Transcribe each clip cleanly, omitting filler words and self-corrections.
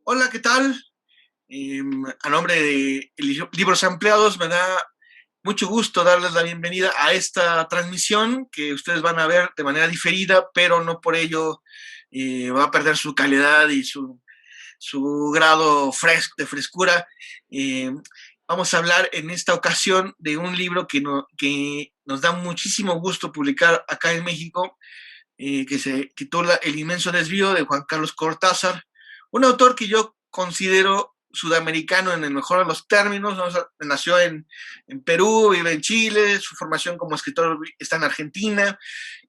Hola, ¿qué tal? A nombre de Libros Ampliados, me da mucho gusto darles la bienvenida a esta transmisión que ustedes van a ver de manera diferida, pero no por ello va a perder su calidad y su grado de frescura. Eh, Vamos a hablar en esta ocasión de un libro que nos da muchísimo gusto publicar acá en México, que se titula El inmenso desvío de Juan Carlos Cortázar, un autor que yo considero sudamericano en el mejor de los términos. ¿No? O sea, nació en Perú, vive en Chile, su formación como escritor está en Argentina,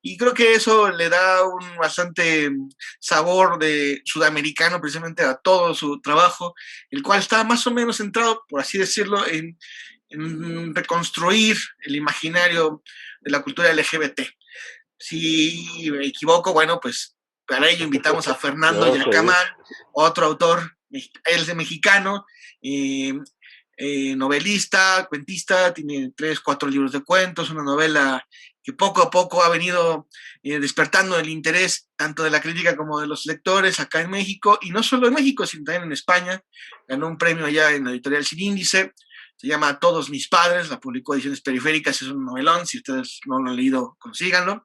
y creo que eso le da un bastante sabor de sudamericano precisamente a todo su trabajo, el cual está más o menos centrado, por así decirlo, en reconstruir el imaginario de la cultura LGBT. Si me equivoco, bueno, pues para ello invitamos a Fernando No, está bien. Yacamán, otro autor, él es de mexicano, eh, novelista, cuentista, tiene 3, 4 libros de cuentos, una novela que poco a poco ha venido despertando el interés tanto de la crítica como de los lectores acá en México, y no solo en México, sino también en España. Ganó un premio allá en la editorial Sin Índice, se llama Todos mis padres, la publicó Ediciones Periféricas, es un novelón, si ustedes no lo han leído, consíganlo.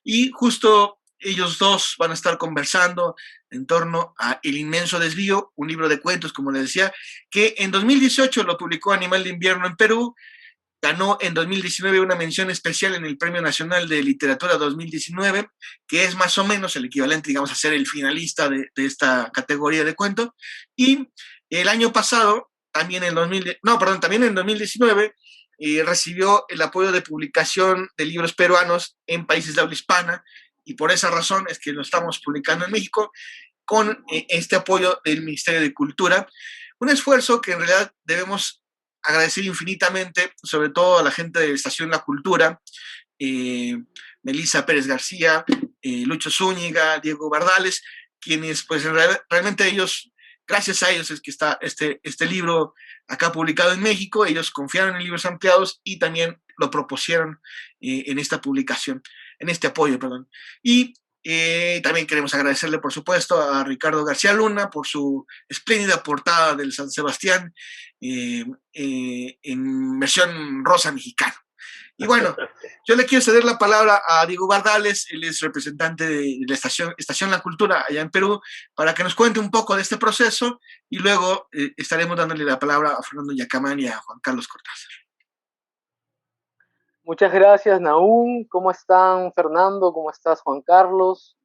Y justo ellos dos van a estar conversando en torno a El inmenso desvío, un libro de cuentos, como les decía, que en 2018 lo publicó Animal de Invierno en Perú. Ganó en 2019 una mención especial en el Premio Nacional de Literatura 2019, que es más o menos el equivalente, digamos, a ser el finalista de esta categoría de cuento. Y el año pasado, también en 2000, no, perdón, también en 2019, recibió el apoyo de publicación de libros peruanos en países de habla hispana, y por esa razón es que lo estamos publicando en México con este apoyo del Ministerio de Cultura. Un esfuerzo que en realidad debemos agradecer infinitamente, sobre todo a la gente de Estación La Cultura, eh, Melissa Pérez García, Lucho Zúñiga, Diego Bardales, quienes pues realmente ellos, gracias a ellos es que está este libro acá publicado en México. Ellos confiaron en Libros Ampliados y también lo propusieron en esta publicación, en este apoyo, perdón. Y también queremos agradecerle, por supuesto, a Ricardo García Luna por su espléndida portada del San Sebastián en versión rosa mexicana. Y bueno, yo le quiero ceder la palabra a Diego Bardales, él es representante de la Estación La Cultura allá en Perú, para que nos cuente un poco de este proceso, y luego estaremos dándole la palabra a Fernando Yacamán y a Juan Carlos Cortázar. Muchas gracias, Nahum. ¿Cómo están, Fernando? ¿Cómo estás, Juan Carlos?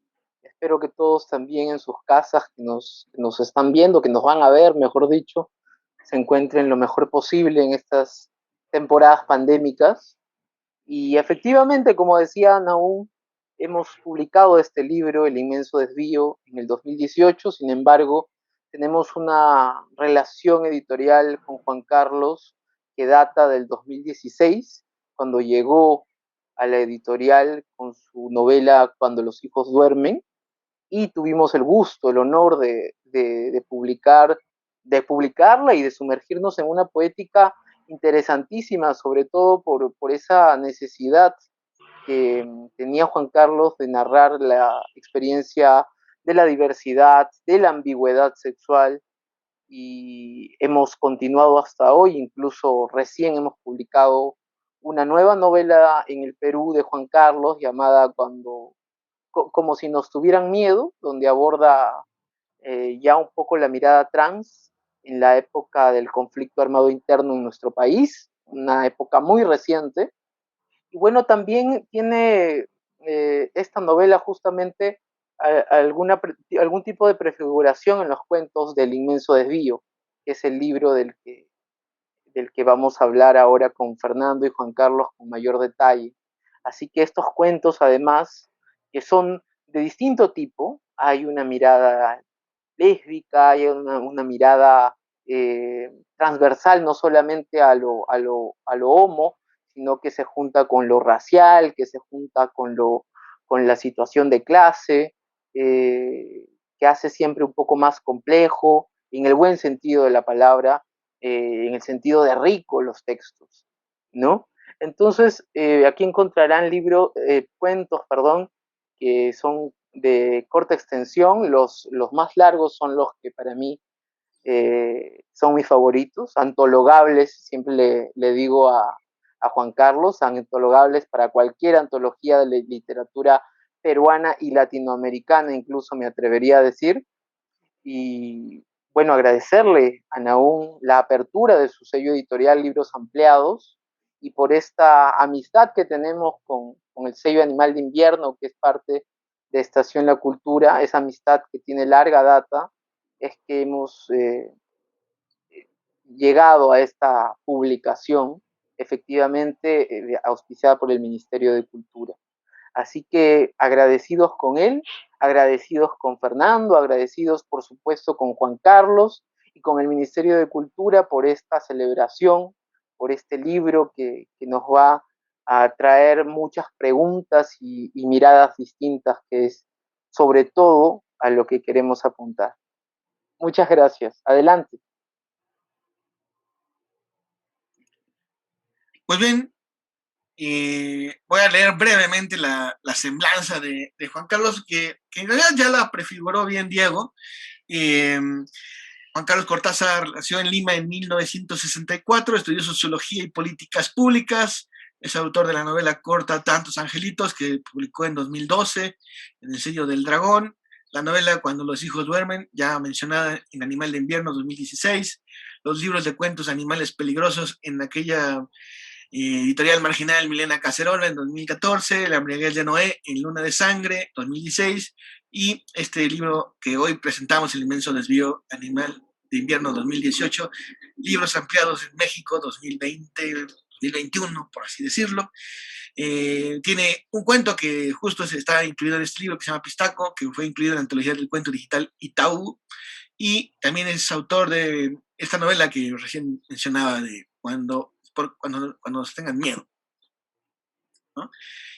Espero que todos también en sus casas, que nos están viendo, que nos van a ver, mejor dicho, se encuentren lo mejor posible en estas temporadas pandémicas. Y efectivamente, como decía Nahum, hemos publicado este libro, El inmenso desvío, en el 2018. Sin embargo, tenemos una relación editorial con Juan Carlos que data del 2016, cuando llegó a la editorial con su novela Cuando los hijos duermen, y tuvimos el gusto, el honor de publicarla y de sumergirnos en una poética interesantísima, sobre todo por esa necesidad que tenía Juan Carlos de narrar la experiencia de la diversidad, de la ambigüedad sexual, y hemos continuado hasta hoy. Incluso recién hemos publicado una nueva novela en el Perú de Juan Carlos llamada Como si nos tuvieran miedo, donde aborda ya un poco la mirada trans en la época del conflicto armado interno en nuestro país, una época muy reciente. Y bueno, también tiene esta novela justamente algún tipo de prefiguración en los cuentos del inmenso desvío, que es el libro del que vamos a hablar ahora con Fernando y Juan Carlos con mayor detalle. Así que estos cuentos, además, que son de distinto tipo, hay una mirada lésbica, hay una mirada transversal, no solamente a lo homo, sino que se junta con lo racial, que se junta con la situación de clase, que hace siempre un poco más complejo, en el buen sentido de la palabra, en el sentido de rico los textos, ¿no? Entonces, aquí encontrarán cuentos, perdón, que son de corta extensión. Los más largos son los que para mí son mis favoritos, antologables, siempre le digo a Juan Carlos, antologables para cualquier antología de literatura peruana y latinoamericana, incluso me atrevería a decir. Y bueno, agradecerle a Nahum la apertura de su sello editorial Libros Ampliados y por esta amistad que tenemos con el sello Animal de Invierno, que es parte de Estación La Cultura, esa amistad que tiene larga data, es que hemos llegado a esta publicación efectivamente auspiciada por el Ministerio de Cultura. Así que agradecidos con él, agradecidos con Fernando, agradecidos por supuesto con Juan Carlos y con el Ministerio de Cultura por esta celebración, por este libro que nos va a traer muchas preguntas y miradas distintas, que es sobre todo a lo que queremos apuntar. Muchas gracias. Adelante. Pues bien, voy a leer brevemente la semblanza de Juan Carlos, que en realidad ya la prefiguró bien Diego. Juan Carlos Cortázar nació en Lima en 1964, estudió Sociología y Políticas Públicas, es autor de la novela corta Tantos Angelitos, que publicó en 2012 en el sello del Dragón, la novela Cuando los hijos duermen, ya mencionada en Animal de Invierno 2016, los libros de cuentos Animales Peligrosos en aquella editorial marginal Milena Cacerola en 2014, La embriaguez de Noé en Luna de Sangre 2016 y este libro que hoy presentamos, El inmenso desvío animal de invierno 2018, libros ampliados en México 2020, 2021, por así decirlo. Tiene un cuento que justo está incluido en este libro que se llama Pistaco, que fue incluido en la antología del cuento digital Itaú, y también es autor de esta novela que recién mencionaba de cuando nos tengan miedo, ¿no?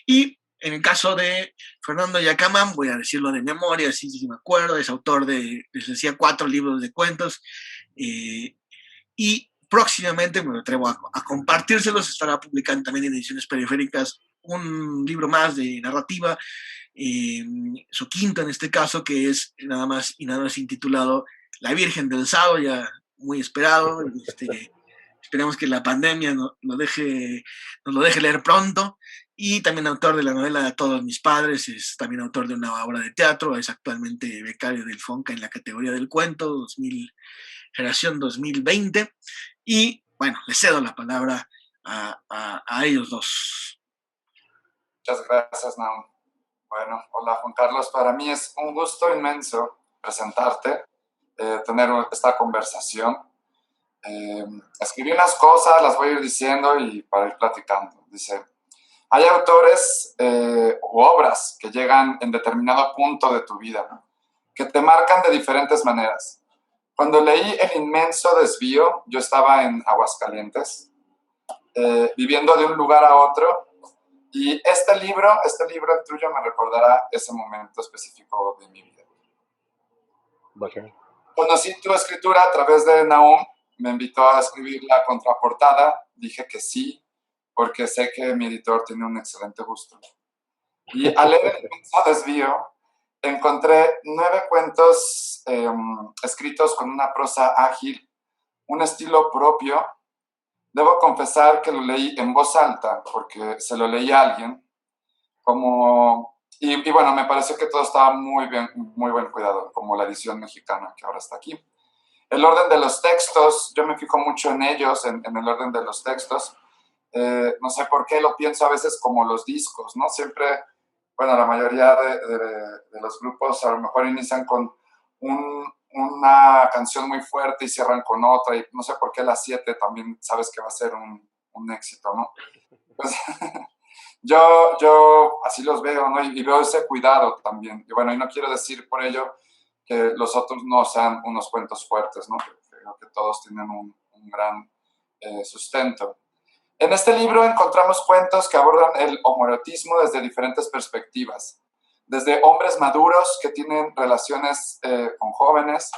Y en el caso de Fernando Yacamán, voy a decirlo de memoria, así si me acuerdo, es autor de, les decía, 4 libros de cuentos, y próximamente me atrevo a compartírselos, estará publicando también en ediciones periféricas un libro más de narrativa, su quinto en este caso, que es nada más y nada más intitulado La Virgen del Sado, ya muy esperado. Esperemos que la pandemia nos lo deje leer pronto. Y también autor de la novela Todos mis padres, es también autor de una obra de teatro, es actualmente becario del FONCA en la categoría del cuento 2000, generación 2020. Y bueno, le cedo la palabra a ellos dos. Muchas gracias, Nahum. Bueno, hola Juan Carlos, para mí es un gusto inmenso presentarte, tener esta conversación. Escribí unas cosas, las voy a ir diciendo y para ir platicando. Dice, hay autores u obras que llegan en determinado punto de tu vida, que te marcan de diferentes maneras. Cuando leí El inmenso desvío, yo estaba en Aguascalientes, viviendo de un lugar a otro, y este libro tuyo me recordará ese momento específico de mi vida. Okay. Conocí tu escritura a través de Nahum, me invitó a escribir la contraportada, dije que sí, porque sé que mi editor tiene un excelente gusto. Y al leer El inmenso desvío, encontré 9 cuentos escritos con una prosa ágil, un estilo propio. Debo confesar que lo leí en voz alta, porque se lo leí a alguien, y bueno, me pareció que todo estaba muy bien, muy buen cuidado, como la edición mexicana que ahora está aquí. El orden de los textos, yo me fijo mucho en ellos, en el orden de los textos. No sé por qué lo pienso a veces como los discos, ¿no? Siempre, bueno, la mayoría de los grupos a lo mejor inician con una canción muy fuerte y cierran con otra, y no sé por qué las 7 también sabes que va a ser un éxito, ¿no? Pues, yo así los veo, ¿no? Y veo ese cuidado también. Y bueno, y no quiero decir por ello que los otros no sean unos cuentos fuertes, ¿no? Creo que todos tienen un gran sustento. En este libro encontramos cuentos que abordan el homoerotismo desde diferentes perspectivas, desde hombres maduros que tienen relaciones con jóvenes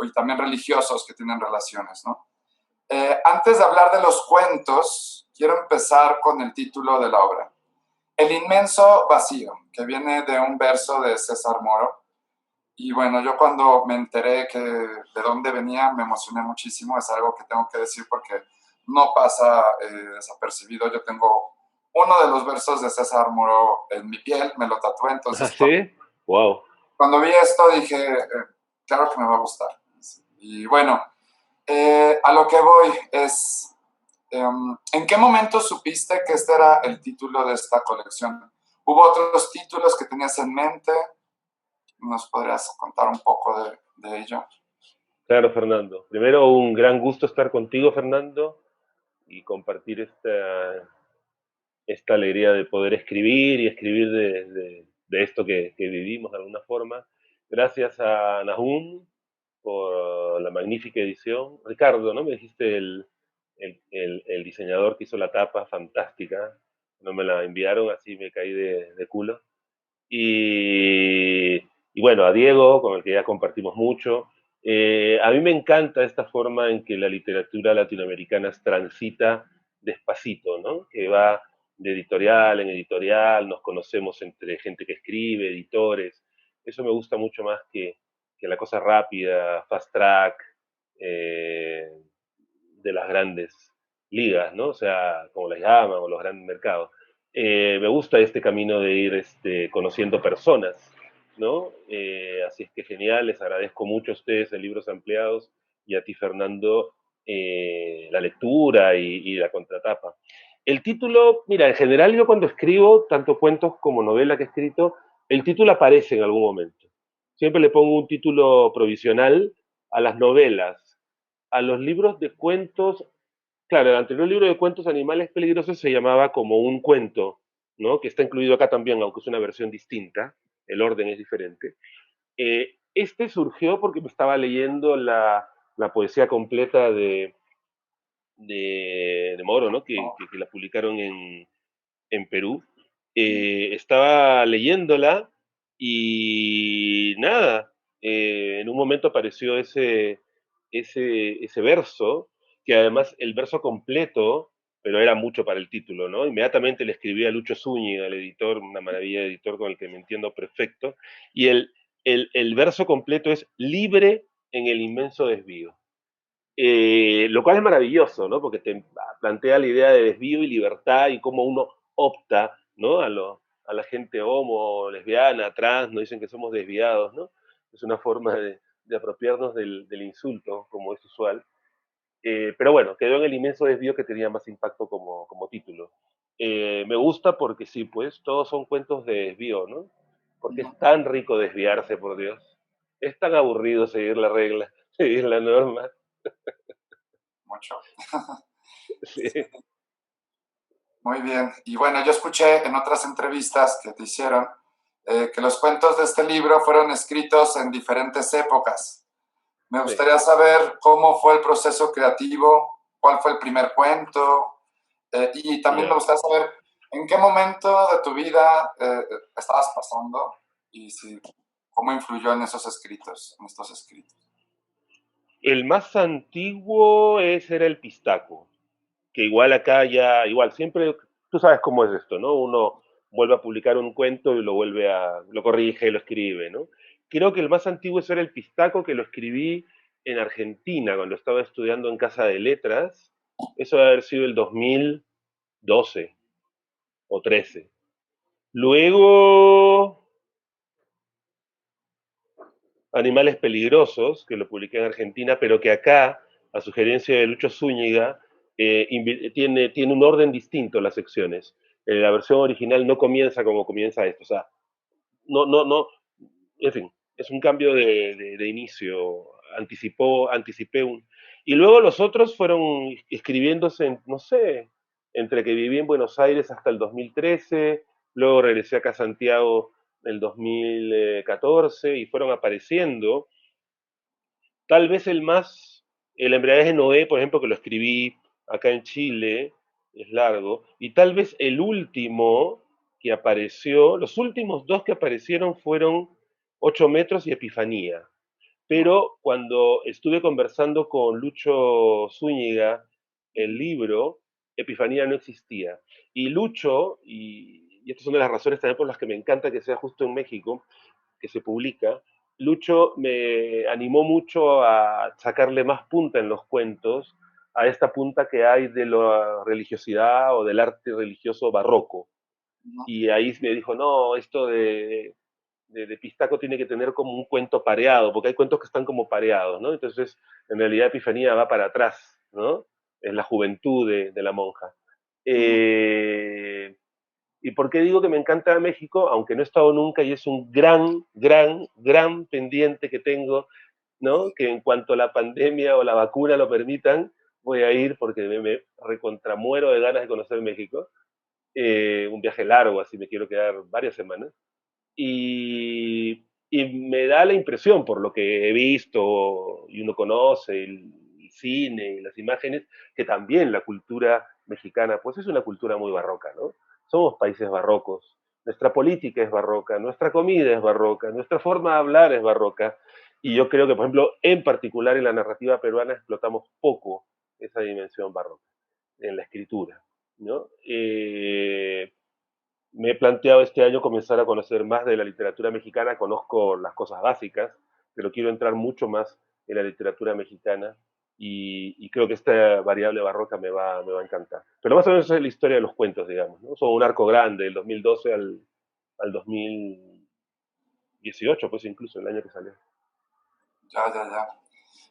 y también religiosos que tienen relaciones, ¿no? Antes de hablar de los cuentos, quiero empezar con el título de la obra. El inmenso vacío, que viene de un verso de César Moro. Y bueno, yo cuando me enteré que de dónde venía me emocioné muchísimo. Es algo que tengo que decir porque no pasa desapercibido. Yo tengo uno de los versos de César Muro en mi piel, me lo tatué. ¿Ah, Entonces, sí? Wow. cuando vi esto dije, claro que me va a gustar. Y bueno, a lo que voy es, ¿en qué momento supiste que este era el título de esta colección? ¿Hubo otros títulos que tenías en mente? ¿Nos podrías contar un poco de ello? Claro, Fernando. Primero, un gran gusto estar contigo, Fernando, y compartir esta alegría de poder escribir y escribir de esto que vivimos de alguna forma. Gracias a Nahum por la magnífica edición. Ricardo, ¿no? Me dijiste el diseñador que hizo la tapa, fantástica. No me la enviaron, así me caí de culo. Y bueno, a Diego, con el que ya compartimos mucho. A mí me encanta esta forma en que la literatura latinoamericana transita despacito, ¿no? Que va de editorial en editorial, nos conocemos entre gente que escribe, editores. Eso me gusta mucho más que la cosa rápida, fast track, eh, de las grandes ligas, ¿no? O sea, como las llaman, o los grandes mercados. Me gusta este camino de ir conociendo personas, ¿no? Así es que genial, les agradezco mucho a ustedes en Libros Ampliados y a ti, Fernando, la lectura y la contratapa. El título, mira, en general yo cuando escribo, tanto cuentos como novela que he escrito, el título aparece en algún momento. Siempre le pongo un título provisional a las novelas, a los libros de cuentos. Claro, el anterior libro de cuentos Animales Peligrosos se llamaba como un cuento, ¿no? Que está incluido acá también, aunque es una versión distinta, el orden es diferente. Este surgió porque me estaba leyendo la poesía completa de Moro, ¿no? Que la publicaron en Perú. Estaba leyéndola y nada, en un momento apareció ese verso, que además el verso completo, pero era mucho para el título, ¿no? Inmediatamente le escribí a Lucho Zúñiga, el editor, una maravilla de editor con el que me entiendo perfecto, y el verso completo es libre en el inmenso desvío. Lo cual es maravilloso, ¿no? Porque te plantea la idea de desvío y libertad y cómo uno opta, ¿no? A la gente homo, lesbiana, trans, no dicen que somos desviados, ¿no? Es una forma de apropiarnos del insulto, como es usual. Pero bueno, quedó en el inmenso desvío que tenía más impacto como título. Me gusta porque sí, pues todos son cuentos de desvío, ¿no? Porque es tan rico desviarse, por Dios. Es tan aburrido seguir la regla, seguir la norma. Mucho. Sí. Muy bien. Y bueno, yo escuché en otras entrevistas que te hicieron que los cuentos de este libro fueron escritos en diferentes épocas. Me Sí. gustaría saber cómo fue el proceso creativo, cuál fue el primer cuento, y también me Ya. gustaría saber en qué momento de tu vida estabas pasando y si, cómo influyó en esos escritos, en estos escritos. El más antiguo era el Pistaco, que igual acá ya, igual, siempre, tú sabes cómo es esto, ¿no? Uno vuelve a publicar un cuento y lo corrige, lo escribe, ¿no? Creo que el más antiguo era el Pistaco, que lo escribí en Argentina, cuando estaba estudiando en Casa de Letras. Eso debe haber sido el 2012 o 13. Luego, Animales Peligrosos, que lo publiqué en Argentina, pero que acá, a sugerencia de Lucho Zúñiga, tiene un orden distinto las secciones. La versión original no comienza como comienza esto, o sea, no, en fin, es un cambio de inicio, anticipé un. Y luego los otros fueron escribiéndose, no sé, entre que viví en Buenos Aires hasta el 2013, luego regresé acá a Santiago en el 2014 y fueron apareciendo. Tal vez el embriaguez de Noé, por ejemplo, que lo escribí acá en Chile, es largo, y tal vez el último que apareció, los últimos dos que aparecieron fueron 8 metros y Epifanía. Pero cuando estuve conversando con Lucho Zúñiga, el libro, Epifanía no existía. Y Lucho, y estas son de las razones también por las que me encanta que sea justo en México, que se publica, Lucho me animó mucho a sacarle más punta en los cuentos, a esta punta que hay de la religiosidad o del arte religioso barroco. ¿no? Y ahí me dijo, no, esto de Pistaco tiene que tener como un cuento pareado, porque hay cuentos que están como pareados, ¿no? Entonces, en realidad Epifanía va para atrás, ¿no? Es la juventud de la monja. Ujú. ¿Y por qué digo que me encanta México? Aunque no he estado nunca y es un gran, gran, gran pendiente que tengo, ¿no? Que en cuanto la pandemia o la vacuna lo permitan, voy a ir porque me recontramuero de ganas de conocer México. Un viaje largo, así me quiero quedar varias semanas. Y me da la impresión, por lo que he visto y uno conoce, el cine y las imágenes, que también la cultura mexicana, pues es una cultura muy barroca, ¿no? Somos países barrocos, nuestra política es barroca, nuestra comida es barroca, nuestra forma de hablar es barroca, y yo creo que, por ejemplo, en particular en la narrativa peruana explotamos poco esa dimensión barroca, en la escritura, ¿no? Me he planteado este año comenzar a conocer más de la literatura mexicana, conozco las cosas básicas, pero quiero entrar mucho más en la literatura mexicana y creo que esta variable barroca me va a encantar. Pero más o menos es la historia de los cuentos, digamos, ¿no? Son un arco grande, del 2012 al 2018, pues incluso el año que salió. Ya, ya, ya.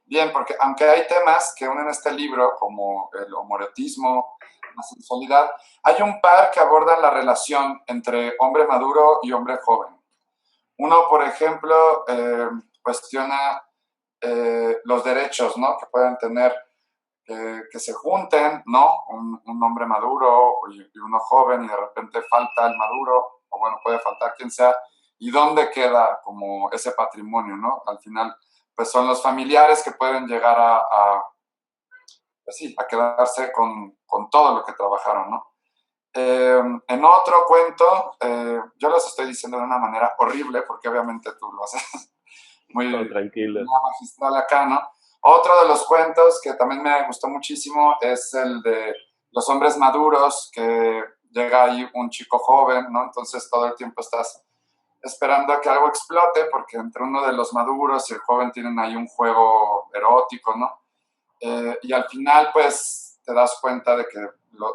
Bien, porque aunque hay temas que unen este libro, como el homoerotismo, la sensualidad, hay un par que abordan la relación entre hombre maduro y hombre joven. Uno, por ejemplo, cuestiona los derechos, ¿no? Que pueden tener, que se junten, ¿no? Un hombre maduro y uno joven y de repente falta el maduro, o bueno, puede faltar quien sea, y dónde queda como ese patrimonio, ¿no? Al final, pues son los familiares que pueden llegar pues sí, a quedarse con todo lo que trabajaron, ¿no? En otro cuento, yo los estoy diciendo de una manera horrible, porque obviamente tú lo haces muy No, tranquilo. magistral acá, ¿no? Otro de los cuentos que también me gustó muchísimo es el de los hombres maduros, que llega ahí un chico joven, ¿no? Entonces todo el tiempo estás esperando a que algo explote, porque entre uno de los maduros y el joven tienen ahí un juego erótico, ¿no? Y al final, pues, te das cuenta de que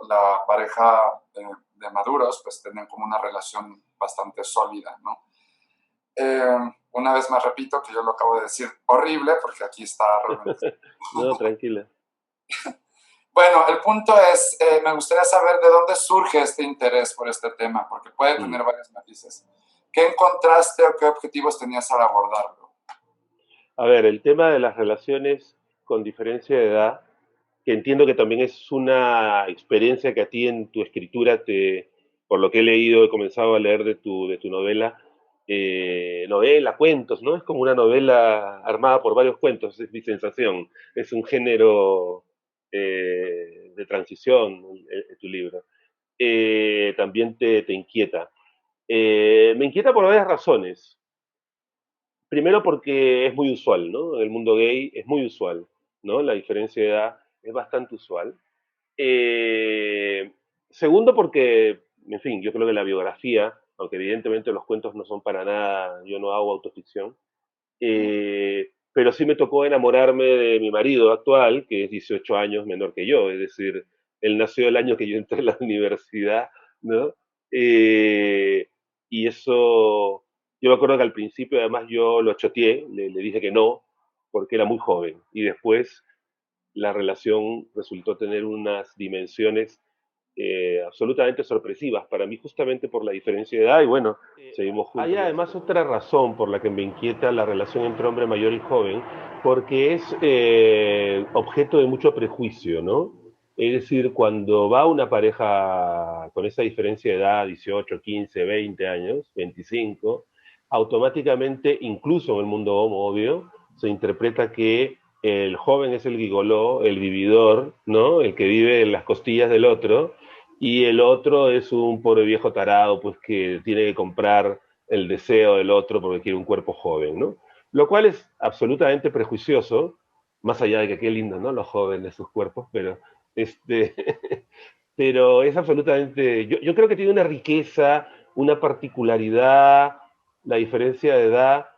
la pareja de maduros, pues, tienen como una relación bastante sólida, ¿no? Una vez más repito que yo lo acabo de decir horrible, porque aquí está realmente... No, tranquila. Bueno, el punto es, me gustaría saber de dónde surge este interés por este tema, porque puede tener varios matices. ¿Qué encontraste o qué objetivos tenías al abordarlo? A ver, el tema de las relaciones con diferencia de edad, que entiendo que también es una experiencia que a ti en tu escritura, por lo que he leído, he comenzado a leer de tu novela, novela, cuentos, ¿no? Es como una novela armada por varios cuentos, es mi sensación. Es un género de transición, tu libro. También te inquieta. Me inquieta por varias razones. Primero porque es muy usual, ¿no? En el mundo gay es muy usual, ¿no? La diferencia de edad es bastante usual. Eh, Segundo porque, en fin, yo creo que la biografía, aunque evidentemente los cuentos no son para nada, yo no hago autoficción, pero sí me tocó enamorarme de mi marido actual, que es 18 años menor que yo, es decir, él nació el año que yo entré a la universidad, ¿no? Eh, y eso, yo me acuerdo que al principio además yo lo choteé, le dije que no, porque era muy joven, y después la relación resultó tener unas dimensiones absolutamente sorpresivas para mí, justamente por la diferencia de edad, y bueno, seguimos juntos. Hay además otra razón por la que me inquieta la relación entre hombre mayor y joven, porque es objeto de mucho prejuicio, ¿no? Es decir, cuando va una pareja con esa diferencia de edad, 18, 15, 20 años, 25, automáticamente, incluso en el mundo homo, obvio, se interpreta que el joven es el gigoló, el vividor, ¿no? El que vive en las costillas del otro, y el otro es un pobre viejo tarado, pues que tiene que comprar el deseo del otro porque quiere un cuerpo joven, ¿no? Lo cual es absolutamente prejuicioso, más allá de que qué lindo, ¿no? Los jóvenes, sus cuerpos, pero este, pero es absolutamente, yo creo que tiene una riqueza, una particularidad, la diferencia de edad,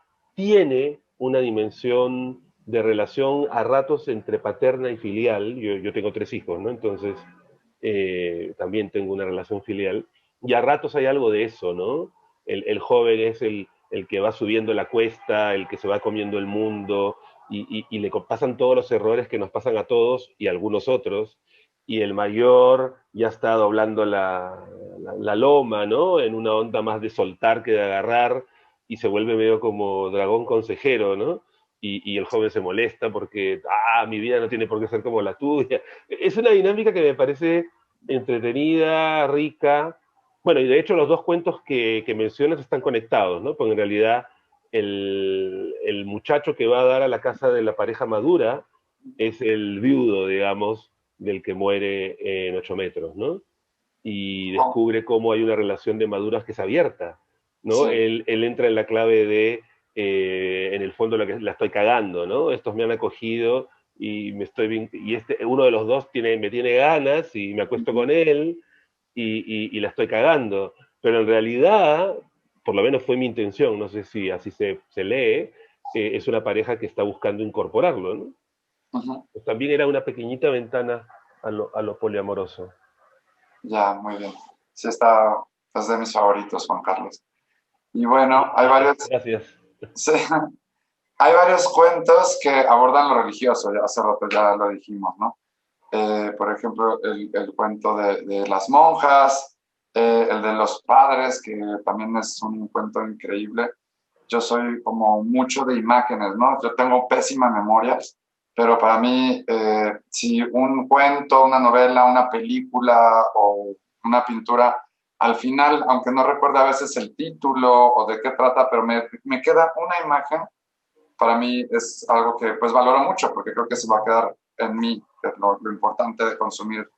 tiene una dimensión de relación a ratos entre paterna y filial. Yo tengo 3 hijos, ¿no? Entonces, también tengo una relación filial. Y a ratos hay algo de eso, ¿no? El joven es el que va subiendo la cuesta, el que se va comiendo el mundo, y le pasan todos los errores que nos pasan a todos y a algunos otros, y el mayor ya está doblando la loma, ¿no? En una onda más de soltar que de agarrar, y se vuelve medio como dragón consejero, ¿no? Y el joven se molesta porque, mi vida no tiene por qué ser como la tuya. Es una dinámica que me parece entretenida, rica. Bueno, y de hecho los dos cuentos que mencionas están conectados, ¿no? Porque en realidad el muchacho que va a dar a la casa de la pareja madura es el viudo, digamos, del que muere en 8 metros, ¿no? Y Oh, descubre cómo hay una relación de maduras que es abierta, ¿no? sí, Él entra en la clave de, en el fondo la estoy cagando, ¿no? Estos me han acogido y uno de los dos me tiene ganas y me acuesto con él y la estoy cagando. Pero en realidad, por lo menos fue mi intención, no sé si así se lee, es una pareja que está buscando incorporarlo, ¿no? ujú, Pues también era una pequeñita ventana a lo poliamoroso. ya, muy bien. Sí, es de mis favoritos, Juan Carlos. Y bueno, hay varios, Gracias. sí, hay varios cuentos que abordan lo religioso, ya hace rato ya lo dijimos, ¿no? Por ejemplo, el cuento de las monjas, el de los padres, que también es un cuento increíble. Yo soy como mucho de imágenes, ¿no? Yo tengo pésima memoria, pero para mí, si un cuento, una novela, una película o una pintura, al final, aunque no recuerde a veces el título o de qué trata, pero me queda una imagen, para mí es algo que pues valoro mucho porque creo que se va a quedar en mí, que es lo importante de consumir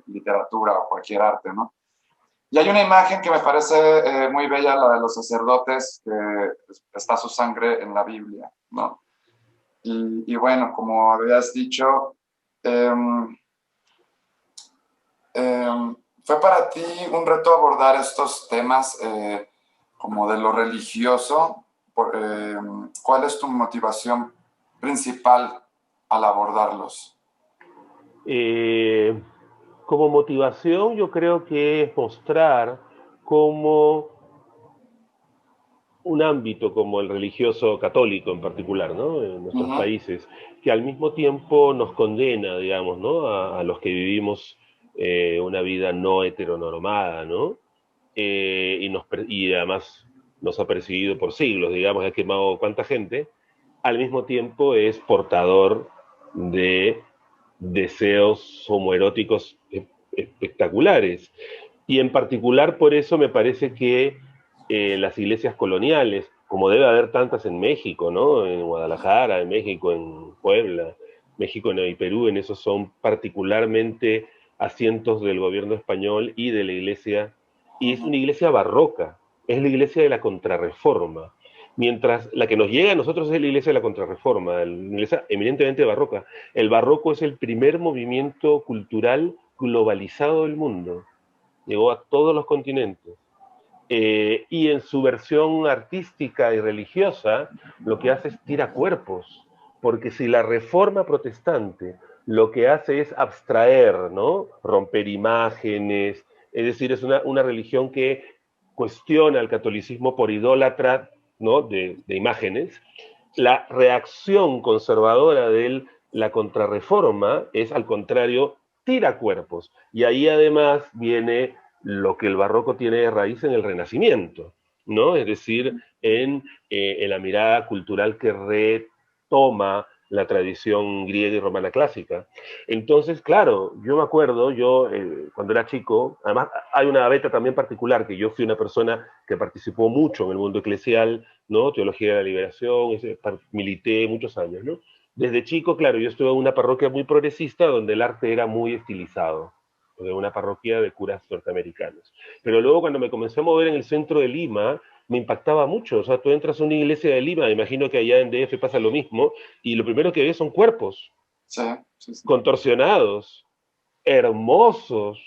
literatura o cualquier arte, ¿no? Y hay una imagen que me parece muy bella, la de los sacerdotes, que está su sangre en la Biblia, ¿no? Y bueno, como habías dicho, eh, ¿fue para ti un reto abordar estos temas como de lo religioso? ¿Cuál es tu motivación principal al abordarlos? Eh, Como motivación, yo creo que es mostrar cómo un ámbito como el religioso católico en particular, ¿no? En Uh nuestros -huh. países, que al mismo tiempo nos condena, digamos, ¿no? A los que vivimos una vida no heteronormada, ¿no? Y además nos ha perseguido por siglos, digamos, ha quemado cuánta gente, al mismo tiempo es portador de deseos homoeróticos espectaculares. Y en particular por eso me parece que las iglesias coloniales, como debe haber tantas en México, ¿no? En Guadalajara, en México, en Puebla, México y Perú, en esos son particularmente asientos del gobierno español y de la iglesia, y Uh es -huh. una iglesia barroca, es la iglesia de la Contrarreforma, mientras la que nos llega a nosotros es la iglesia de la Contrarreforma, la iglesia eminentemente barroca. El barroco es el primer movimiento cultural globalizado del mundo, llegó a todos los continentes. Y en su versión artística y religiosa, lo que hace es tira cuerpos, porque si la reforma protestante lo que hace es abstraer, ¿no? Romper imágenes, es decir, es una religión que cuestiona al catolicismo por idólatra, ¿no? De imágenes. La reacción conservadora de la contrarreforma es, al contrario, tira cuerpos. Y ahí además viene lo que el barroco tiene de raíz en el Renacimiento, ¿no? Es decir, en la mirada cultural que retoma la tradición griega y romana clásica. Entonces, claro, yo me acuerdo, cuando era chico, además hay una beta también particular, que yo fui una persona que participó mucho en el mundo eclesial, ¿no? Teología de la Liberación, milité muchos años, ¿no? Desde chico, claro, yo estuve en una parroquia muy progresista donde el arte era muy estilizado, de una parroquia de curas norteamericanos. Pero luego cuando me comencé a mover en el centro de Lima, me impactaba mucho. O sea, tú entras a una iglesia de Lima, me imagino que allá en DF pasa lo mismo, y lo primero que ves son cuerpos Sí, sí, sí. contorsionados, hermosos,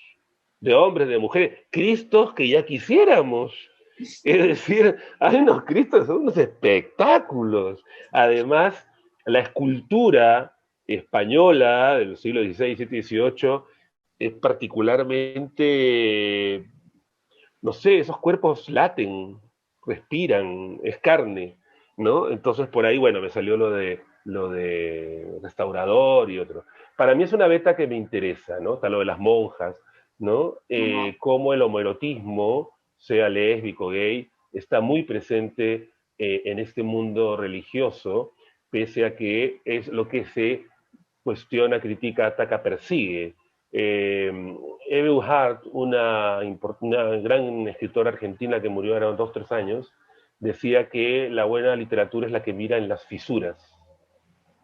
de hombres, de mujeres, Cristos que ya quisiéramos. Es decir, hay unos Cristos, son unos espectáculos. Además, la escultura española del siglo XVI, XVII, XVIII es particularmente, no sé, esos cuerpos laten, respiran, es carne, ¿no? Entonces por ahí, bueno, me salió lo de restaurador y otro. Para mí es una beta que me interesa, ¿no? Está lo de las monjas, ¿no? Ujú. Cómo el homoerotismo, sea lésbico, gay, está muy presente en este mundo religioso, pese a que es lo que se cuestiona, critica, ataca, persigue. Eve Hart, una gran escritora argentina que murió hace 2 o 3 años, decía que la buena literatura es la que mira en las fisuras,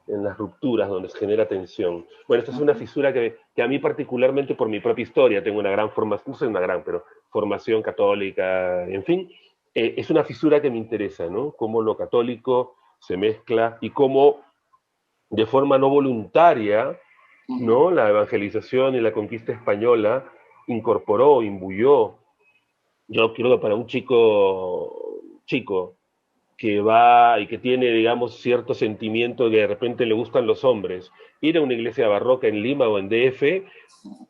en las rupturas donde se genera tensión. Bueno, esta es una Ujú. fisura que a mí particularmente por mi propia historia, tengo una gran formación, no sé una gran, pero formación católica, en fin, es una fisura que me interesa, ¿no? Cómo lo católico se mezcla y cómo de forma no voluntaria, Ujú. ¿no? La evangelización y la conquista española incorporó, imbuyó. Yo creo que para un chico que va y que tiene, digamos, cierto sentimiento de que de repente le gustan los hombres, ir a una iglesia barroca en Lima o en DF,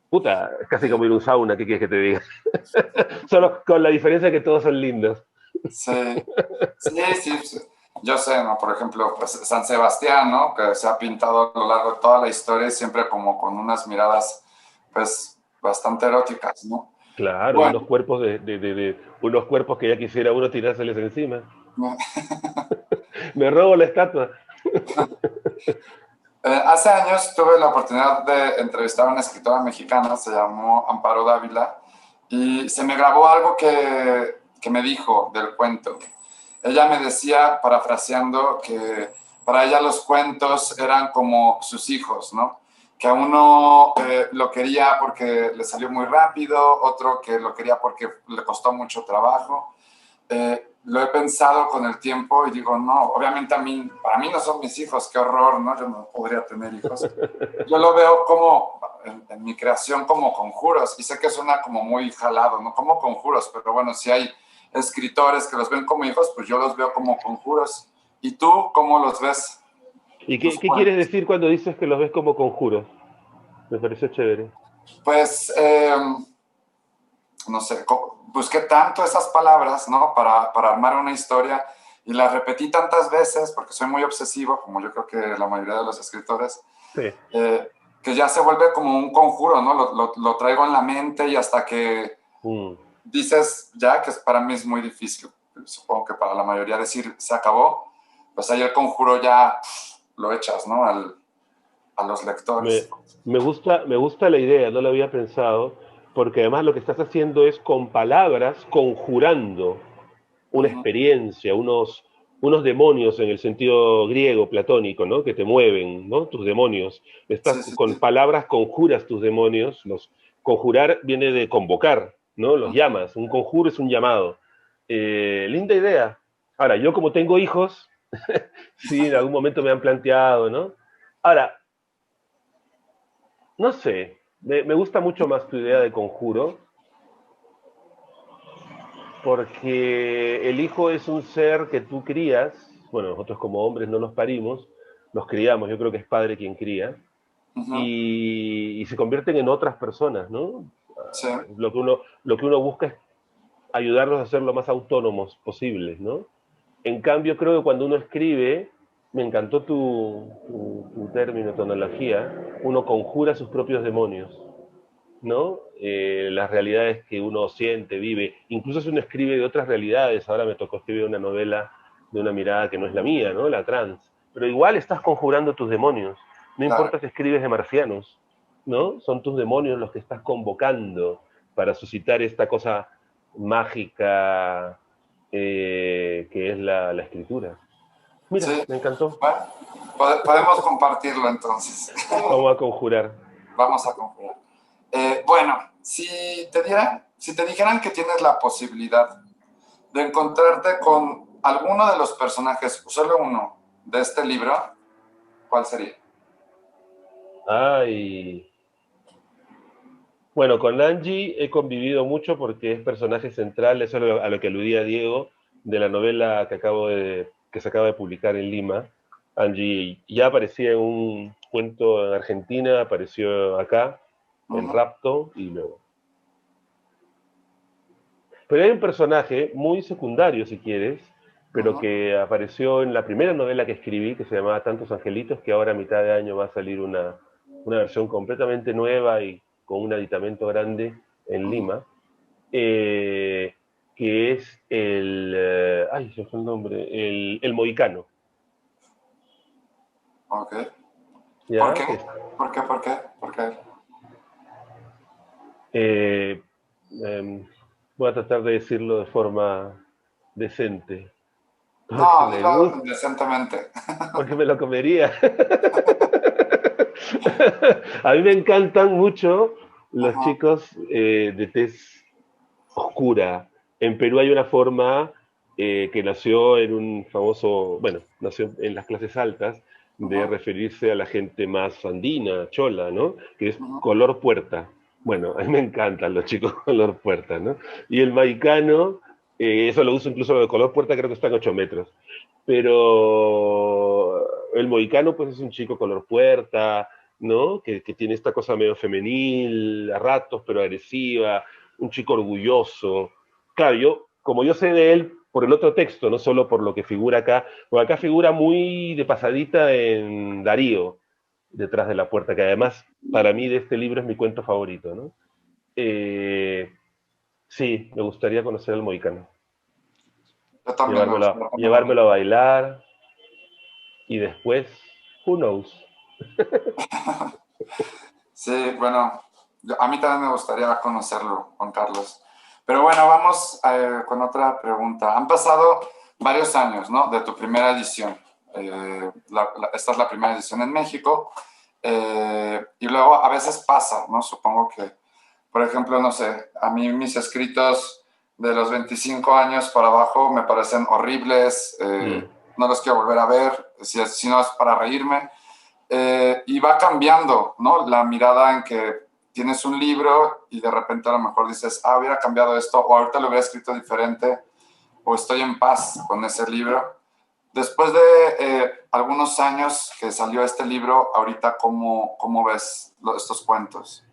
puta, es casi como ir a un sauna, ¿qué quieres que te diga? Solo con la diferencia que todos son lindos. Sí, sí, sí, sí. Yo sé, ¿no? Por ejemplo, pues San Sebastián, ¿no? Que se ha pintado a lo largo de toda la historia y siempre como con unas miradas, pues, bastante eróticas, ¿no? Claro, y unos Bueno, cuerpos unos cuerpos que ya quisiera uno tirárseles encima. Me robo la estatua. hace años tuve la oportunidad de entrevistar a una escritora mexicana, se llamó Amparo Dávila, y se me grabó algo que me dijo del cuento. Ella me decía, parafraseando, que para ella los cuentos eran como sus hijos, ¿no? Que a uno lo quería porque le salió muy rápido, otro que lo quería porque le costó mucho trabajo. Lo he pensado con el tiempo y digo, no, obviamente para mí no son mis hijos, qué horror, ¿no? Yo no podría tener hijos. Yo lo veo como, en mi creación, como conjuros, y sé que suena como muy jalado, ¿no? Como conjuros, pero bueno, si hay escritores que los ven como hijos, pues yo los veo como conjuros. ¿Y tú cómo los ves, ¿Y tus qué quieres cuentos? decir cuando dices que los ves como conjuros? Me pareció chévere. Pues, no sé, busqué tanto esas palabras, ¿no? Para armar una historia y las repetí tantas veces porque soy muy obsesivo, como yo creo que la mayoría de los escritores, Sí. eh, que ya se vuelve como un conjuro, ¿no? Lo traigo en la mente y hasta que Mm. dices ya, que para mí es muy difícil, supongo que para la mayoría decir se acabó, pues ahí el conjuro ya lo echas, ¿no? A los Me, lectores. me gusta la idea, no lo había pensado, porque además lo que estás haciendo es con palabras conjurando una Uh -huh. experiencia, unos demonios en el sentido griego, platónico, ¿no? Que te mueven, ¿no? Tus demonios. Sí, Estás sí, con sí. palabras conjuras tus demonios. Conjurar viene de convocar, ¿no? Uh Los -huh. llamas. Un conjuro es un llamado. Linda idea. Ahora, yo como tengo hijos, sí, en algún momento me han planteado, ¿no? Ahora, no sé, me gusta mucho más tu idea de conjuro, porque el hijo es un ser que tú crías, bueno, nosotros como hombres no los parimos, los criamos, yo creo que es padre quien cría, Uh -huh. y se convierten en otras personas, ¿no? Sí, Lo que uno busca es ayudarlos a ser lo más autónomos posibles, ¿no? En cambio, creo que cuando uno escribe, me encantó tu término, tu analogía, uno conjura sus propios demonios, ¿no? Las realidades que uno siente, vive, incluso si uno escribe de otras realidades, ahora me tocó escribir una novela de una mirada que no es la mía, ¿no? La trans, pero igual estás conjurando tus demonios, no claro. importa si escribes de marcianos, ¿no? Son tus demonios los que estás convocando para suscitar esta cosa mágica que es la escritura. Mira, Sí, me encantó. bueno, podemos compartirlo entonces. Vamos a conjurar. Vamos a conjurar. Bueno, si te dijeran que tienes la posibilidad de encontrarte con alguno de los personajes, solo uno, de este libro, ¿cuál sería? Ay, Bueno, con Angie he convivido mucho porque es personaje central, eso es a lo que aludía Diego, de la novela que se acaba de publicar en Lima. Angie ya aparecía en un cuento en Argentina, apareció acá, en Ujú, Rapto, y luego. Pero hay un personaje muy secundario, si quieres, pero ujú. que apareció en la primera novela que escribí, que se llamaba Tantos Angelitos, que ahora a mitad de año va a salir una versión completamente nueva y con un aditamento grande en Ujú. Lima, que es ay, se me fue el nombre, el Mohicano, Ok. ¿Por ¿ya? qué? ¿Por qué? ¿Por qué? ¿Por qué? Eh, em, Voy a tratar de decirlo de forma decente, porque No, me dilo gusta, decentemente. porque me lo comería. A mí me encantan mucho los Ajá, chicos de tez oscura. En Perú hay una forma que nació en un famoso, bueno, nació en las clases altas, de ajá, referirse a la gente más andina, chola, ¿no? Que es ajá, color puerta. Bueno, a mí me encantan los chicos color puerta, ¿no? Y el maicano, eso lo uso incluso de color puerta, creo que está en 8 metros. Pero el mohicano, pues es un chico color puerta, ¿no? Que tiene esta cosa medio femenil, a ratos, pero agresiva, un chico orgulloso. Claro, como yo sé de él por el otro texto, no solo por lo que figura acá, porque acá figura muy de pasadita en Darío, detrás de la puerta, que además para mí de este libro es mi cuento favorito, ¿no? Eh, sí, me gustaría conocer al mohicano, yo también me gustaría llevármelo a conocerlo. bailar y después, who knows. Sí, bueno, a mí también me gustaría conocerlo, Juan Carlos. Pero bueno, vamos con otra pregunta. Han pasado varios años, ¿no? De tu primera edición. Esta es la primera edición en México. Y luego a veces pasa, ¿no? Supongo que, por ejemplo, no sé, a mí mis escritos de los 25 años para abajo me parecen horribles, Mm. no los quiero volver a ver, si no es para reírme. Y va cambiando, ¿no? La mirada en que tienes un libro y de repente a lo mejor dices, ah, hubiera cambiado esto, o ahorita lo hubiera escrito diferente, o estoy en paz con ese libro. Después de algunos años que salió este libro, ahorita, ¿cómo ves estos cuentos?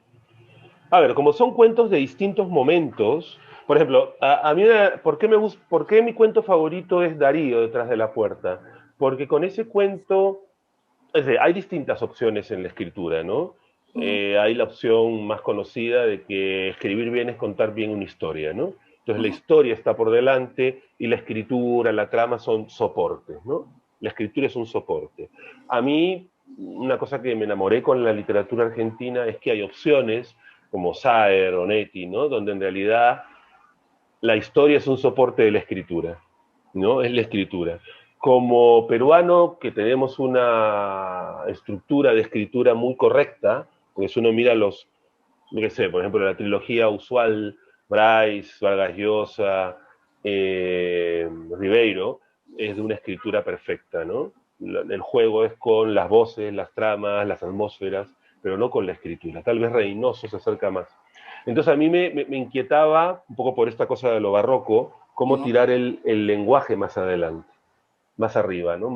A ver, como son cuentos de distintos momentos, por ejemplo, a mí, ¿por qué mi cuento favorito es Darío detrás de la puerta? Porque con ese cuento, es decir, hay distintas opciones en la escritura, ¿no? Ujú, Hay la opción más conocida de que escribir bien es contar bien una historia, ¿no? Entonces la ujú, historia está por delante y la escritura, la trama son soportes, ¿no? La escritura es un soporte. A mí, una cosa que me enamoré con la literatura argentina es que hay opciones como Saer o Netti, ¿no? Donde en realidad la historia es un soporte de la escritura, ¿no? Es la escritura. Como peruano, que tenemos una estructura de escritura muy correcta, porque si uno mira yo qué sé, por ejemplo, la trilogía usual, Bryce, Vargas Llosa, Ribeiro, es de una escritura perfecta, ¿no? El juego es con las voces, las tramas, las atmósferas, pero no con la escritura. Tal vez Reynoso se acerca más. Entonces a mí me inquietaba, un poco por esta cosa de lo barroco, cómo ujú, tirar el lenguaje más adelante, más arriba, ¿no?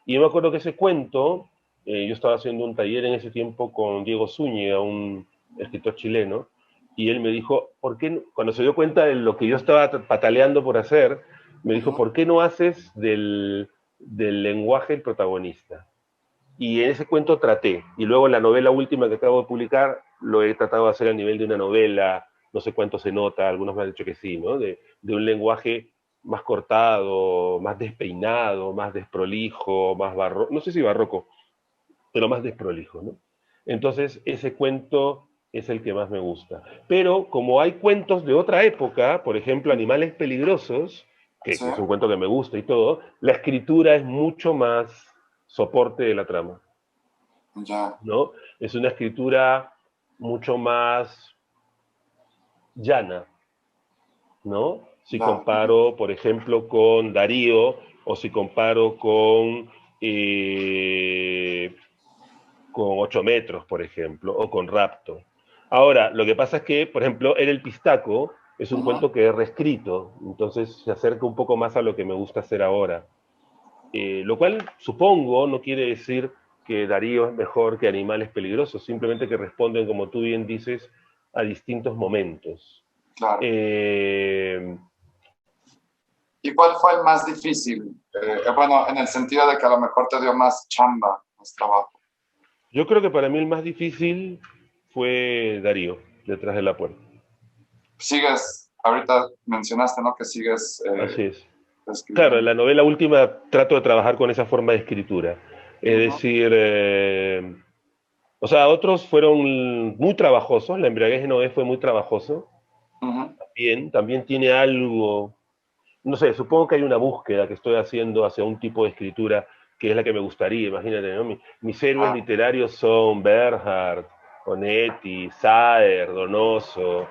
Y yo me acuerdo que ese cuento, yo estaba haciendo un taller en ese tiempo con Diego Zúñiga, un escritor chileno, y él me dijo, cuando se dio cuenta de lo que yo estaba pataleando por hacer, me dijo, ujú. ¿por qué no haces del lenguaje el protagonista? Y en ese cuento traté, y luego la novela última que acabo de publicar, lo he tratado de hacer a nivel de una novela, no sé cuánto se nota, algunos me han dicho que sí, ¿no? De un lenguaje más cortado, más despeinado, más desprolijo, más barroco, no sé si barroco, pero más desprolijo, ¿no? Entonces, ese cuento es el que más me gusta. Pero como hay cuentos de otra época, por ejemplo, Animales Peligrosos, Sí, que es un cuento que me gusta y todo, la escritura es mucho más soporte de la trama, ya, ¿no? Es una escritura mucho más llana, ¿no? Si ya. comparo, por ejemplo, con Darío o si comparo eh, con 8 metros, por ejemplo, o con Rapto. Ahora, lo que pasa es que, por ejemplo, En el Pistaco es un Ujú, cuento que he reescrito, entonces se acerca un poco más a lo que me gusta hacer ahora. Lo cual, supongo, no quiere decir que Darío es mejor que Animales Peligrosos, simplemente que responden, como tú bien dices, a distintos momentos. claro. Eh, ¿Y cuál fue el más difícil? Bueno, en el sentido de que a lo mejor te dio más chamba, más trabajo. yo creo que para mí el más difícil fue Darío, Detrás de la puerta. Sigues, ahorita mencionaste, ¿no? Que sigues Así es. Claro, en escribiendo. la novela última trato de trabajar con esa forma de escritura. Es Ujú, decir, o sea, otros fueron muy trabajosos, La embriaguez de Noé fue muy trabajoso, ujú, también tiene algo, no sé, supongo que hay una búsqueda que estoy haciendo hacia un tipo de escritura que es la que me gustaría, imagínate, ¿no? Mis héroes claro. literarios son Bernhard, Onetti, Saer, Donoso,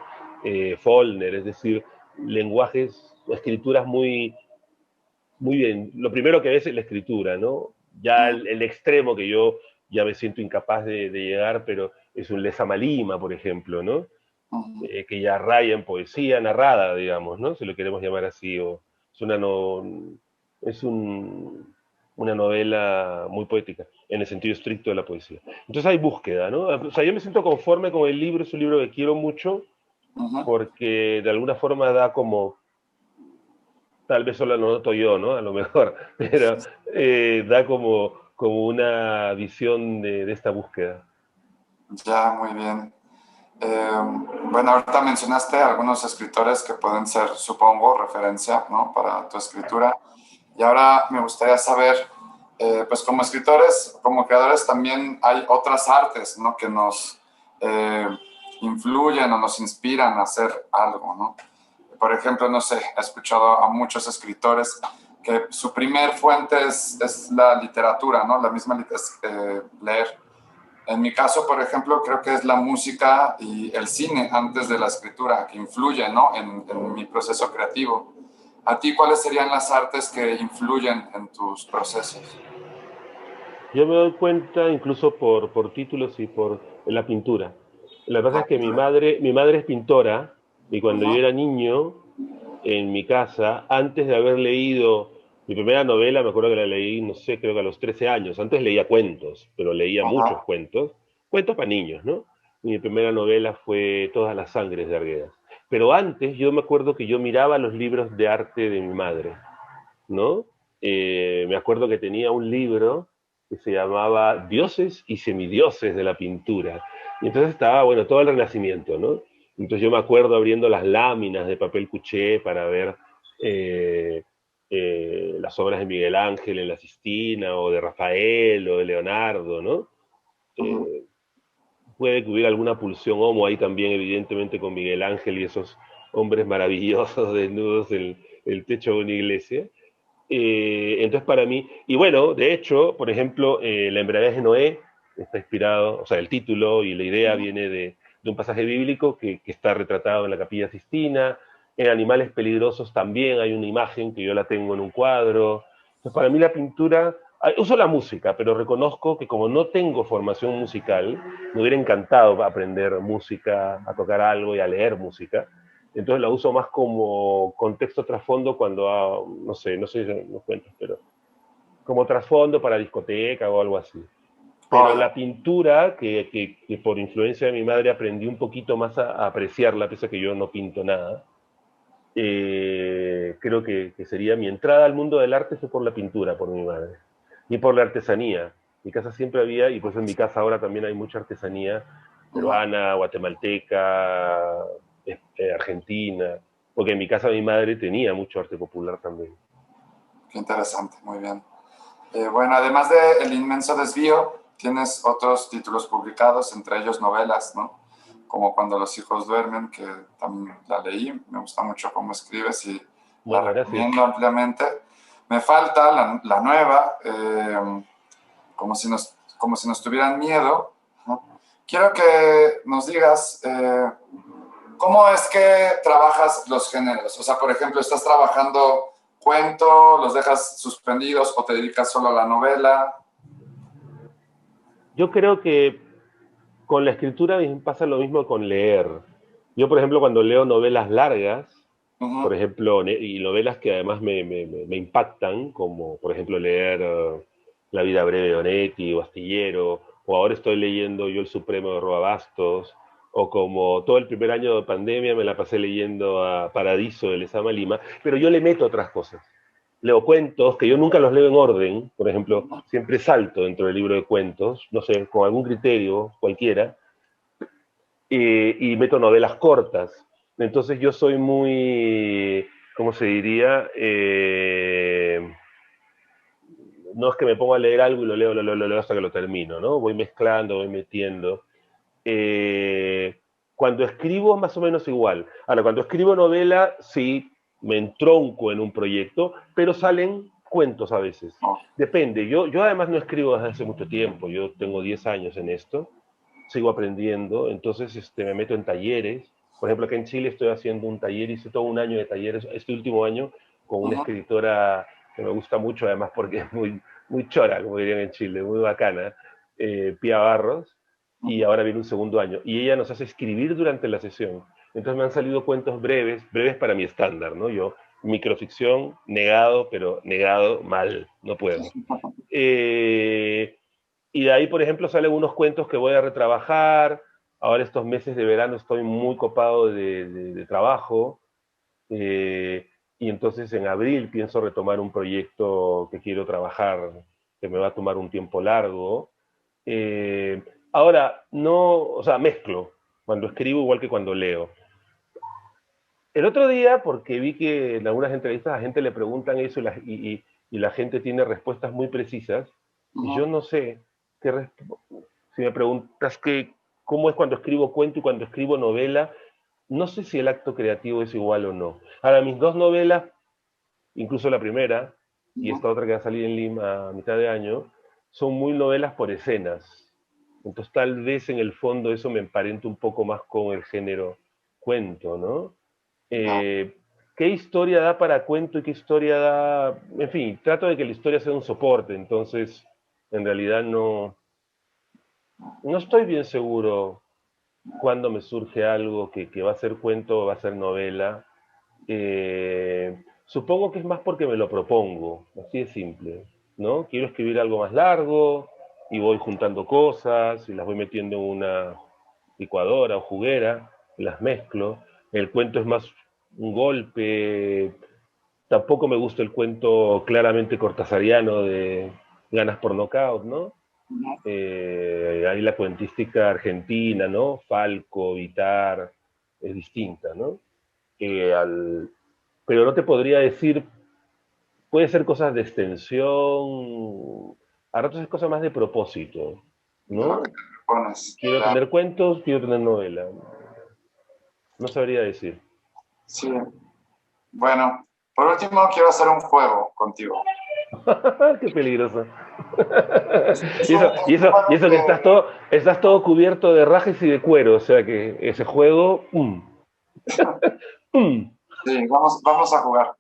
Follner, es decir, lenguajes, escrituras muy bien. Lo primero que ves es la escritura, ¿no? Ya Ujú, el extremo que yo ya me siento incapaz de llegar, pero es un Lesa Malima, por ejemplo, ¿no? ujú. Que ya raya en poesía narrada, digamos, ¿no? Si lo queremos llamar así, o es una no, es una novela muy poética, en el sentido estricto de la poesía. Entonces hay búsqueda, ¿no? O sea, yo me siento conforme con el libro, es un libro que quiero mucho, Ujú. porque de alguna forma da como, tal vez solo lo noto yo, ¿no? A lo mejor, pero da como una visión de esta búsqueda. Ya, muy bien. Bueno, ahorita mencionaste algunos escritores que pueden ser, supongo, referencia, ¿no? Para tu escritura. Y ahora me gustaría saber, pues como escritores, como creadores, también hay otras artes, ¿no? Que nos eh, influyen o nos inspiran a hacer algo, ¿no? Por ejemplo, no sé, he escuchado a muchos escritores que su primer fuente es la literatura, ¿no? La misma es, leer. En mi caso, por ejemplo, creo que es la música y el cine antes de la escritura que influyen, ¿no? En mi proceso creativo. ¿A ti cuáles serían las artes que influyen en tus procesos? Yo me doy cuenta incluso por títulos y por la pintura. Lo que pasa La es que pintura. mi madre es pintora y cuando yo Ujú, era niño, en mi casa, antes de haber leído mi primera novela, me acuerdo que la leí, no sé, creo que a los 13 años. Antes leía cuentos, pero leía muchos ajá, cuentos, cuentos para niños, ¿no? Mi primera novela fue Todas las sangres de Arguedas. Pero antes yo me acuerdo que yo miraba los libros de arte de mi madre, ¿no? Me acuerdo que tenía un libro que se llamaba Dioses y semidioses de la pintura. Y entonces estaba, bueno, todo el Renacimiento, ¿no? Entonces yo me acuerdo abriendo las láminas de papel cuché para ver eh, las obras de Miguel Ángel en la Sistina, o de Rafael, o de Leonardo, ¿no? ujú, Eh, Puede que hubiera alguna pulsión homo ahí también, evidentemente, con Miguel Ángel y esos hombres maravillosos desnudos en el techo de una iglesia. Entonces para mí, y bueno, de hecho, por ejemplo, La embriaguez de Noé está inspirado, o sea, el título y la idea ujú, viene de un pasaje bíblico que está retratado en la Capilla Sistina. En Animales Peligrosos también hay una imagen que yo la tengo en un cuadro. Entonces para mí la pintura, uso la música, pero reconozco que como no tengo formación musical, me hubiera encantado aprender música, a tocar algo y a leer música. Entonces la uso más como contexto trasfondo cuando, no sé si nos cuentas, pero como trasfondo para discoteca o algo así. oh, Pero ya, la pintura, que por influencia de mi madre aprendí un poquito más a apreciarla, pese a que yo no pinto nada, creo que sería mi entrada al mundo del arte fue por la pintura, por mi madre. Y por la artesanía. Mi casa siempre había, y pues en mi casa ahora también hay mucha artesanía ujú, peruana, guatemalteca, argentina, porque en mi casa mi madre tenía mucho arte popular también. qué interesante, muy bien. Bueno, además de El inmenso desvío, tienes otros títulos publicados, entre ellos novelas, ¿no? Como Cuando los hijos duermen, que también la leí, me gusta mucho cómo escribes y la Bueno, gracias. recomiendo ampliamente. Me falta la nueva, como si nos tuvieran miedo, ¿no? Quiero que nos digas cómo es que trabajas los géneros. O sea, por ejemplo, ¿estás trabajando cuento, los dejas suspendidos o te dedicas solo a la novela? Yo creo que Con la escritura me pasa lo mismo con leer. Yo, por ejemplo, cuando leo novelas largas, por Ujú. ejemplo, y novelas que además me impactan, como por ejemplo leer La vida breve de Onetti o Astillero, o ahora estoy leyendo Yo el Supremo de Roa Bastos, o como todo el primer año de pandemia me la pasé leyendo a Paradiso de Lezama Lima, pero yo le meto otras cosas. Leo cuentos que yo nunca los leo en orden, por ejemplo, siempre salto dentro del libro de cuentos, no sé, con algún criterio cualquiera, y meto novelas cortas. Entonces yo soy muy, ¿cómo se diría? No es que me ponga a leer algo y lo leo hasta que lo termino, ¿no? Voy mezclando, voy metiendo. Cuando escribo, más o menos igual. Ahora, cuando escribo novela, sí, me entronco en un proyecto, pero salen cuentos a veces. Oh, Depende. Yo además no escribo desde hace mucho tiempo. Yo tengo 10 años en esto. Sigo aprendiendo. Entonces me meto en talleres. Por ejemplo, acá en Chile estoy haciendo un taller, hice todo un año de talleres, este último año, con una ujú, escritora que me gusta mucho, además porque es muy chora, como dirían en Chile, muy bacana, Pía Barros, y ujú. ahora viene un segundo año. Y ella nos hace escribir durante la sesión. Entonces me han salido cuentos breves, breves para mi estándar, ¿no? Yo, microficción, negado, pero negado mal, no puedo. Eh, y de ahí, por ejemplo, salen unos cuentos que voy a retrabajar. Ahora estos meses de verano estoy muy copado de trabajo. eh, y entonces en abril pienso retomar un proyecto que quiero trabajar, que me va a tomar un tiempo largo. Ahora, no, o sea, mezclo cuando escribo igual que cuando leo. El otro día, porque vi que en algunas entrevistas a la gente le preguntan eso y la gente tiene respuestas muy precisas, y yo Ujú. no sé si me preguntas cómo es cuando escribo cuento y cuando escribo novela, no sé si el acto creativo es igual o no. Ahora, mis dos novelas, incluso la primera y Ujú. esta otra que va a salir en Lima a mitad de año, son muy novelas por escenas. Entonces tal vez en el fondo eso me emparenta un poco más con el género cuento, ¿no? Ya. Eh, ¿Qué historia da para cuento y qué historia da? En fin, trato de que la historia sea un soporte, entonces en realidad no estoy bien seguro cuándo me surge algo que va a ser cuento o va a ser novela. Supongo que es más porque me lo propongo, así de simple, ¿no? Quiero escribir algo más largo y voy juntando cosas y las voy metiendo en una licuadora o juguera, y las mezclo. El cuento es más un golpe. Tampoco me gusta el cuento claramente cortasariano de ganas por nocaut, ¿no? Ujú. Ahí la cuentística argentina, ¿no? Falco, Vitar, es distinta, ¿no? Al, pero no te podría decir, puede ser cosas de extensión, a ratos es cosa más de propósito, De lo que ¿no? te propones. Quiero Ya. tener cuentos, quiero tener novela, no sabría decir. Sí. Bueno, por último quiero hacer un juego contigo. Qué peligroso. Es Y un, eso, es y un eso, y juego eso que estás todo cubierto de rajes y de cuero, o sea que ese juego, mm. sí, vamos a jugar.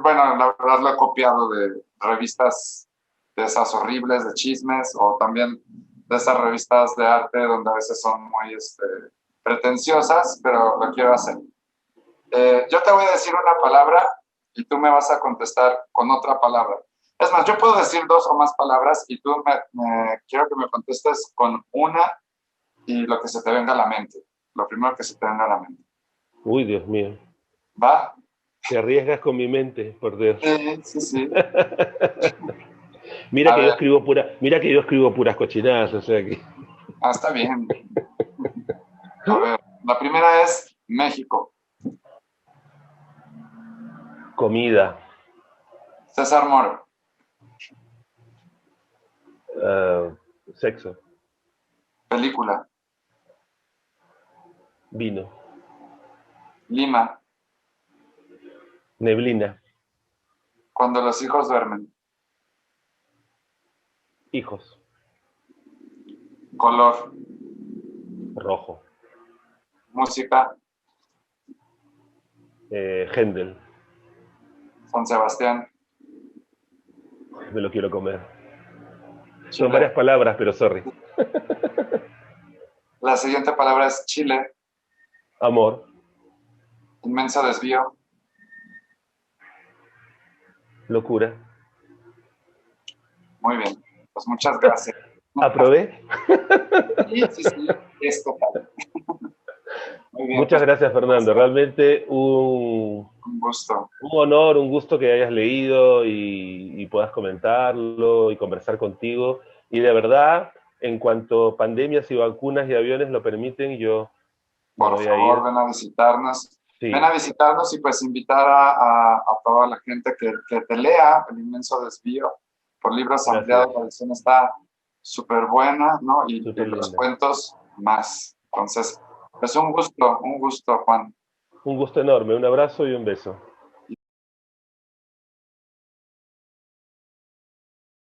Bueno, la verdad lo he copiado de revistas de esas horribles de chismes o también de esas revistas de arte donde a veces son muy pretenciosas, pero lo quiero hacer. Yo te voy a decir una palabra y tú me vas a contestar con otra palabra. Es más, yo puedo decir dos o más palabras y tú quiero que me contestes con una y lo que se te venga a la mente. Lo primero que se te venga a la mente. Uy, Dios mío, ¿Va? te arriesgas con mi mente, por Dios. Sí, sí, sí. Mira A que yo ver, escribo mira que yo escribo puras cochinadas, o sea que. está bien. A ver, la primera es México. Comida, César Moro. uh, sexo, Película. vino, Lima. neblina, Cuando los hijos duermen. hijos, Color. rojo, Música. Händel, San Sebastián. me lo quiero comer. Son varias Chile. palabras, pero sorry. La siguiente palabra es Chile. Amor. Inmenso desvío. Locura. Muy bien. Pues muchas gracias. ¿Aprobé? Sí, es total. Muy bien. Muchas Pues, gracias, Fernando. Realmente un gusto. un honor, un gusto que hayas leído y puedas comentarlo y conversar contigo. Y de verdad, en cuanto pandemias y vacunas y aviones lo permiten, yo me Por voy a ir. favor, ven a visitarnos. Ven Sí, a visitarnos y pues invitar a toda la gente que te lea El Inmenso Desvío por libros gracias. ampliados. La edición está súper buena, ¿no? Y Súper los linda. cuentos más. Entonces, pues un gusto, Juan. Un gusto enorme. Un abrazo y un beso.